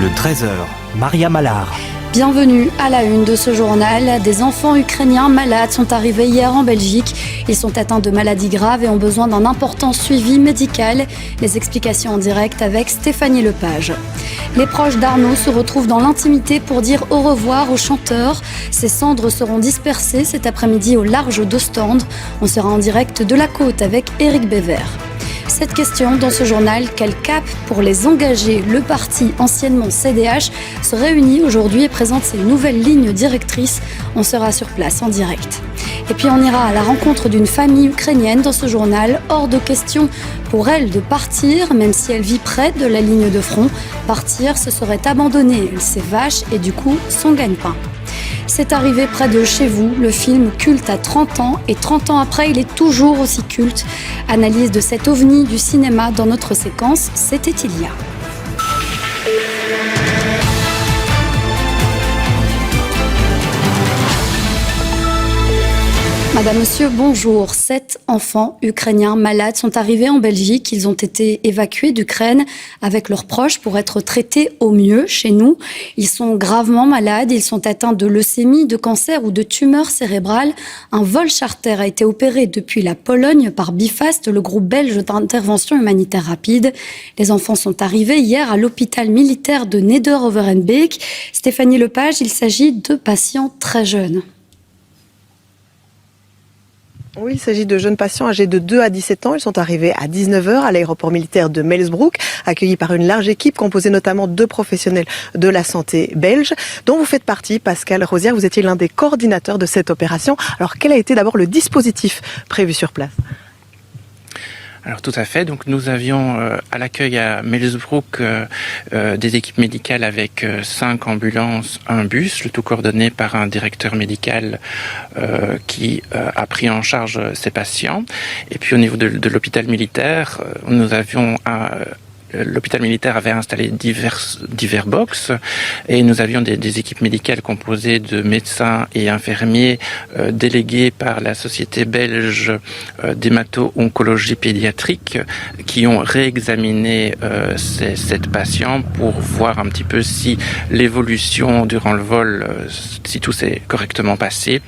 Le 13h, Maria Mallard. Bienvenue à la une de ce journal. Des enfants ukrainiens malades sont arrivés hier en Belgique. Ils sont atteints de maladies graves et ont besoin d'un important suivi médical. Les explications en direct avec Stéphanie Lepage. Les proches d'Arnaud se retrouvent dans l'intimité pour dire au revoir au chanteur. Ses cendres seront dispersées cet après-midi au large d'Ostende. On sera en direct de la côte avec Éric Bévert. Cette question dans ce journal, quel cap pour les engagés? Le parti, anciennement CDH, se réunit aujourd'hui et présente ses nouvelles lignes directrices. On sera sur place en direct. Et puis on ira à la rencontre d'une famille ukrainienne dans ce journal. Hors de question pour elle de partir, même si elle vit près de la ligne de front. Partir, ce serait abandonner ses vaches et du coup son gagne-pain. C'est arrivé près de chez vous, le film culte à 30 ans et 30 ans après, il est toujours aussi culte. Analyse de cet ovni du cinéma dans notre séquence C'était il y a. Madame, Monsieur, bonjour. 7 enfants ukrainiens malades sont arrivés en Belgique. Ils ont été évacués d'Ukraine avec leurs proches pour être traités au mieux chez nous. Ils sont gravement malades. Ils sont atteints de leucémie, de cancer ou de tumeurs cérébrales. Un vol charter a été opéré depuis la Pologne par Bifast, le groupe belge d'intervention humanitaire rapide. Les enfants sont arrivés hier à l'hôpital militaire de Neder-Overenbeek. Stéphanie Lepage, il s'agit de patients très jeunes. Oui, il s'agit de jeunes patients âgés de 2 à 17 ans. Ils sont arrivés à 19h à l'aéroport militaire de Melsbroek, accueillis par une large équipe composée notamment de professionnels de la santé belge, dont vous faites partie, Pascal Rosière. Vous étiez l'un des coordinateurs de cette opération. Alors, quel a été d'abord le dispositif prévu sur place ? Alors tout à fait, donc nous avions à l'accueil à Melsbroek des équipes médicales avec 5 ambulances, un bus, le tout coordonné par un directeur médical qui a pris en charge ces patients. Et puis au niveau de l'hôpital militaire, nous avions l'hôpital militaire avait installé divers box et nous avions des équipes médicales composées de médecins et infirmiers délégués par la société belge d'hémato-oncologie pédiatrique qui ont réexaminé ces 7 patients pour voir un petit peu si l'évolution durant le vol, si tout s'est correctement passé.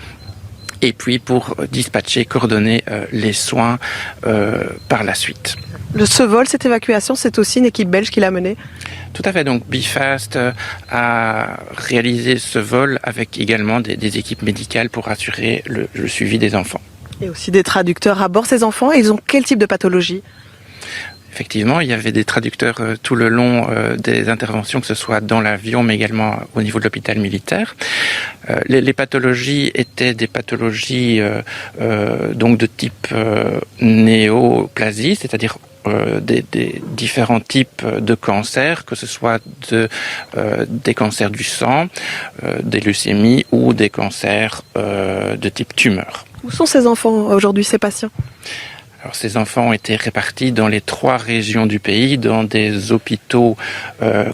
Et puis pour dispatcher, coordonner les soins par la suite. Ce vol, cette évacuation, c'est aussi une équipe belge qui l'a menée ? Tout à fait. Donc Bifast a réalisé ce vol avec également des équipes médicales pour assurer le suivi des enfants. Et aussi des traducteurs à bord. Ces enfants, ils ont quel type de pathologie ? Effectivement, il y avait des traducteurs tout le long des interventions, que ce soit dans l'avion, mais également au niveau de l'hôpital militaire. Les pathologies étaient des pathologies donc de type néoplasie, c'est-à-dire des différents types de cancers, que ce soit des cancers du sang, des leucémies ou des cancers de type tumeur. Où sont ces enfants aujourd'hui, ces patients ? Alors, ces enfants ont été répartis dans les 3 régions du pays, dans des hôpitaux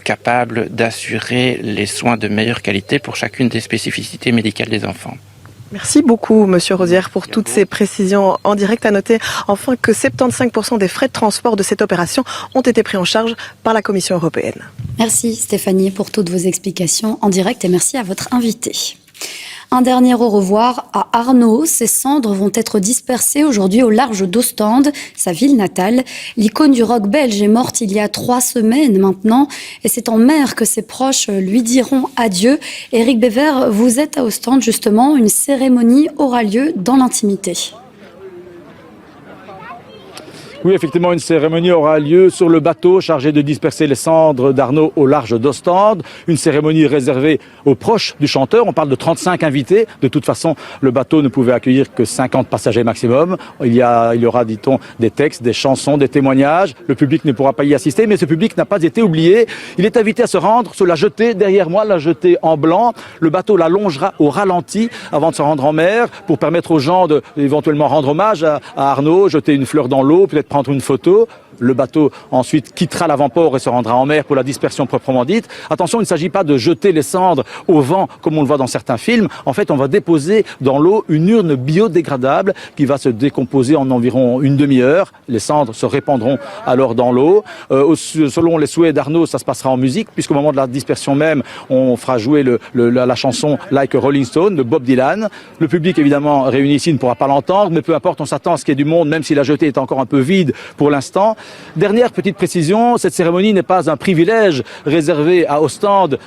capables d'assurer les soins de meilleure qualité pour chacune des spécificités médicales des enfants. Merci beaucoup, Monsieur Rosière, pour toutes ces précisions en direct. À noter enfin que 75% des frais de transport de cette opération ont été pris en charge par la Commission européenne. Merci Stéphanie pour toutes vos explications en direct et merci à votre invité. Un dernier au revoir à Arnaud. Ses cendres vont être dispersées aujourd'hui au large d'Ostende, sa ville natale. L'icône du rock belge est morte il y a 3 semaines maintenant. Et c'est en mer que ses proches lui diront adieu. Éric Bévert, vous êtes à Ostende justement. Une cérémonie aura lieu dans l'intimité. Oui, effectivement, une cérémonie aura lieu sur le bateau chargé de disperser les cendres d'Arnaud au large d'Ostende. Une cérémonie réservée aux proches du chanteur. On parle de 35 invités. De toute façon, le bateau ne pouvait accueillir que 50 passagers maximum. Il y aura, dit-on, des textes, des chansons, des témoignages. Le public ne pourra pas y assister, mais ce public n'a pas été oublié. Il est invité à se rendre sur la jetée derrière moi, la jetée en blanc. Le bateau la longera au ralenti avant de se rendre en mer pour permettre aux gens de éventuellement rendre hommage à Arnaud, jeter une fleur dans l'eau, peut-être prendre une photo. le bateau ensuite quittera l'avant-port et se rendra en mer pour la dispersion proprement dite. Attention, il ne s'agit pas de jeter les cendres au vent comme on le voit dans certains films. En fait, on va déposer dans l'eau une urne biodégradable qui va se décomposer en environ une demi-heure. Les cendres se répandront alors dans l'eau. Selon les souhaits d'Arnaud, ça se passera en musique, puisqu'au moment de la dispersion même, on fera jouer la chanson Like a Rolling Stone de Bob Dylan. Le public, évidemment, réuni ici ne pourra pas l'entendre, mais peu importe, on s'attend à ce qu'il y ait du monde, même si la jetée est encore un peu vide pour l'instant. Dernière petite précision, cette cérémonie n'est pas un privilège réservé à Ostende,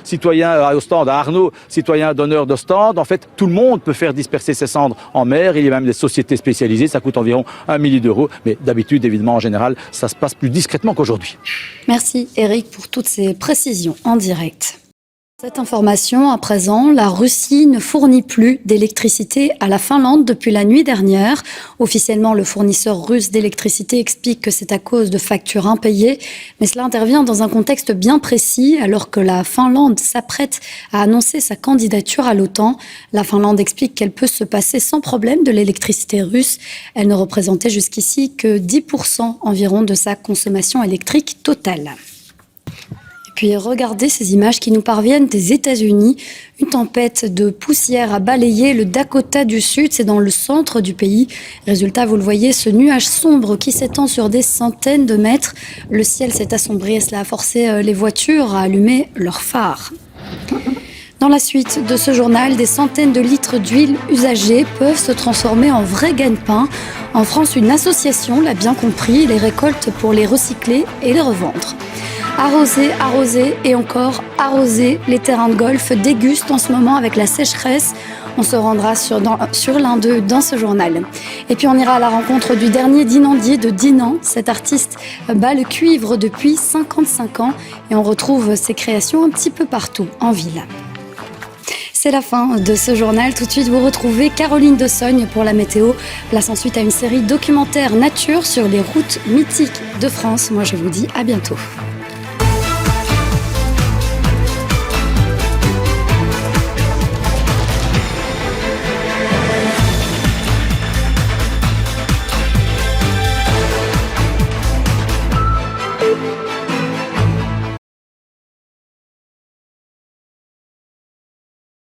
à Arnaud, citoyen d'honneur d'Ostende. En fait, tout le monde peut faire disperser ses cendres en mer. Il y a même des sociétés spécialisées, ça coûte environ 1 million d'euros. Mais d'habitude, évidemment, en général, ça se passe plus discrètement qu'aujourd'hui. Merci Eric pour toutes ces précisions en direct. Cette information, à présent, la Russie ne fournit plus d'électricité à la Finlande depuis la nuit dernière. Officiellement, le fournisseur russe d'électricité explique que c'est à cause de factures impayées. Mais cela intervient dans un contexte bien précis, alors que la Finlande s'apprête à annoncer sa candidature à l'OTAN. La Finlande explique qu'elle peut se passer sans problème de l'électricité russe. Elle ne représentait jusqu'ici que 10% environ de sa consommation électrique totale. Puis regardez ces images qui nous parviennent des États-Unis. Une tempête de poussière a balayé le Dakota du Sud, c'est dans le centre du pays. Résultat, vous le voyez, ce nuage sombre qui s'étend sur des centaines de mètres. Le ciel s'est assombri et cela a forcé les voitures à allumer leurs phares. Dans la suite de ce journal, des centaines de litres d'huile usagée peuvent se transformer en vrai gagne-pain. En France, une association l'a bien compris, les récolte pour les recycler et les revendre. Arroser, arroser et encore arroser. Les terrains de golf dégustent en ce moment avec la sécheresse. On se rendra sur l'un d'eux dans ce journal. Et puis on ira à la rencontre du dernier Dinandier de Dinan. Cet artiste bat le cuivre depuis 55 ans et on retrouve ses créations un petit peu partout en ville. C'est la fin de ce journal. Tout de suite, vous retrouvez Caroline de Sogne pour la météo. Place ensuite à une série documentaire nature sur les routes mythiques de France. Moi, je vous dis à bientôt.